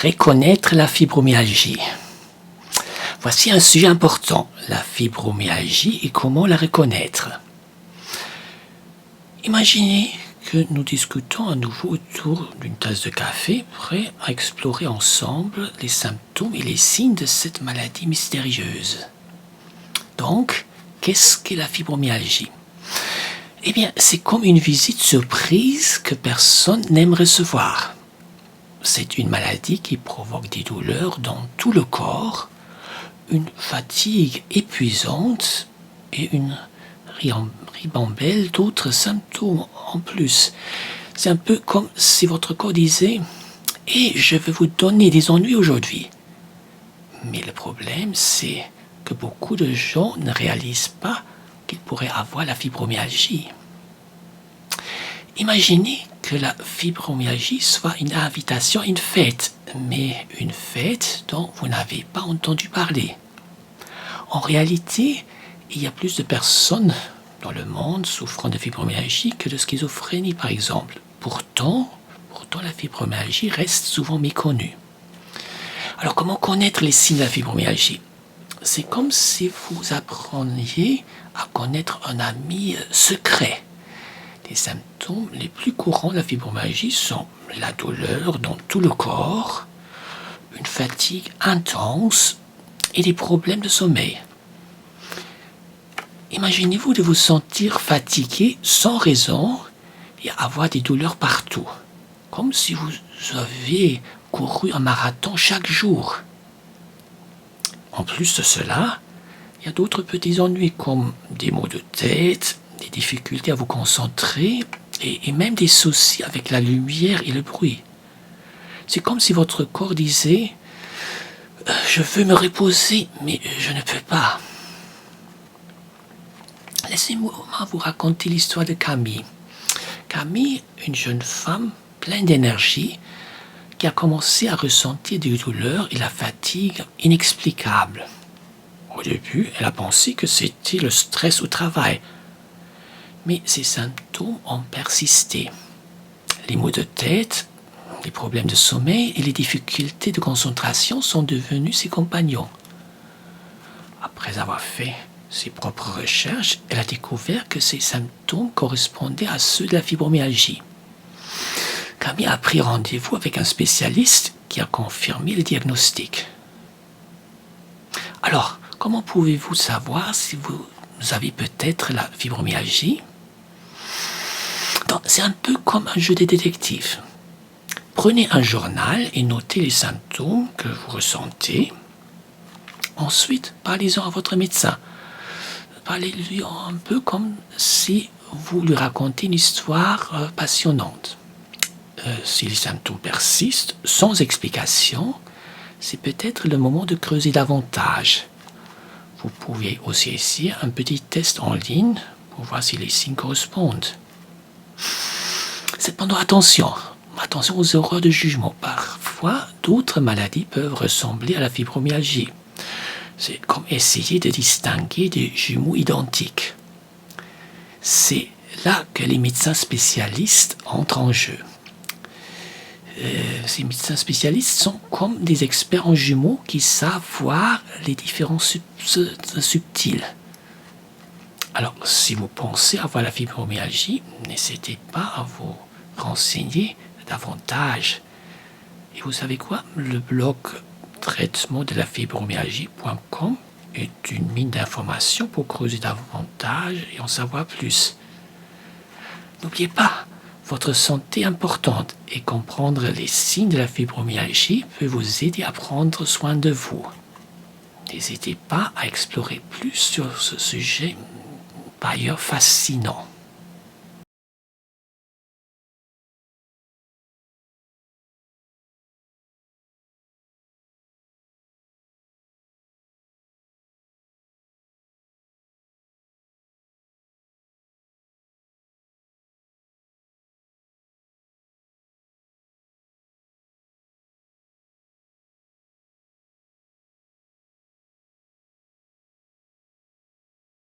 Reconnaître la fibromyalgie. Voici un sujet important, la fibromyalgie et comment la reconnaître. Imaginez que nous discutons à nouveau autour d'une tasse de café, prêts à explorer ensemble les symptômes et les signes de cette maladie mystérieuse. Donc, qu'est-ce qu'est la fibromyalgie ? Eh bien, c'est comme une visite surprise que personne n'aime recevoir. C'est une maladie qui provoque des douleurs dans tout le corps, une fatigue épuisante et une ribambelle d'autres symptômes en plus. C'est un peu comme si votre corps disait « Et je vais vous donner des ennuis aujourd'hui ». Mais le problème, c'est que beaucoup de gens ne réalisent pas qu'ils pourraient avoir la fibromyalgie. Imaginez que la fibromyalgie soit une invitation à une fête, mais une fête dont vous n'avez pas entendu parler. En réalité, il y a plus de personnes dans le monde souffrant de fibromyalgie que de schizophrénie, par exemple. Pourtant, la fibromyalgie reste souvent méconnue. Alors, comment connaître les signes de la fibromyalgie ? C'est comme si vous appreniez à connaître un ami secret. Les symptômes les plus courants de la fibromyalgie sont la douleur dans tout le corps, une fatigue intense et des problèmes de sommeil. Imaginez-vous de vous sentir fatigué sans raison et avoir des douleurs partout, comme si vous aviez couru un marathon chaque jour. En plus de cela, il y a d'autres petits ennuis comme des maux de tête, des difficultés à vous concentrer et même des soucis avec la lumière et le bruit. C'est comme si votre corps disait « Je veux me reposer, mais je ne peux pas ». Laissez-moi vous raconter l'histoire de Camille. Camille, une jeune femme pleine d'énergie, qui a commencé à ressentir des douleurs et la fatigue inexplicables. Au début, elle a pensé que c'était le stress au travail, mais ces symptômes ont persisté. Les maux de tête, les problèmes de sommeil et les difficultés de concentration sont devenus ses compagnons. Après avoir fait ses propres recherches, elle a découvert que ces symptômes correspondaient à ceux de la fibromyalgie. Camille a pris rendez-vous avec un spécialiste qui a confirmé le diagnostic. Alors, comment pouvez-vous savoir si vous avez peut-être la fibromyalgie ? C'est un peu comme un jeu de détective. Prenez un journal et notez les symptômes que vous ressentez. Ensuite, parlez-en à votre médecin. Parlez-lui un peu comme si vous lui racontez une histoire passionnante. Si les symptômes persistent sans explication, c'est peut-être le moment de creuser davantage. Vous pouvez aussi essayer un petit test en ligne pour voir si les signes correspondent. Cependant, attention aux erreurs de jugement. Parfois, d'autres maladies peuvent ressembler à la fibromyalgie. C'est comme essayer de distinguer des jumeaux identiques. C'est là que les médecins spécialistes entrent en jeu. Ces médecins spécialistes sont comme des experts en jumeaux qui savent voir les différences subtiles. Alors, si vous pensez avoir la fibromyalgie, n'hésitez pas à vous renseigner davantage. Et vous savez quoi ? Le blog traitement de la fibromyalgie.com est une mine d'informations pour creuser davantage et en savoir plus. N'oubliez pas, votre santé est importante et comprendre les signes de la fibromyalgie peut vous aider à prendre soin de vous. N'hésitez pas à explorer plus sur ce sujet, par ailleurs fascinant.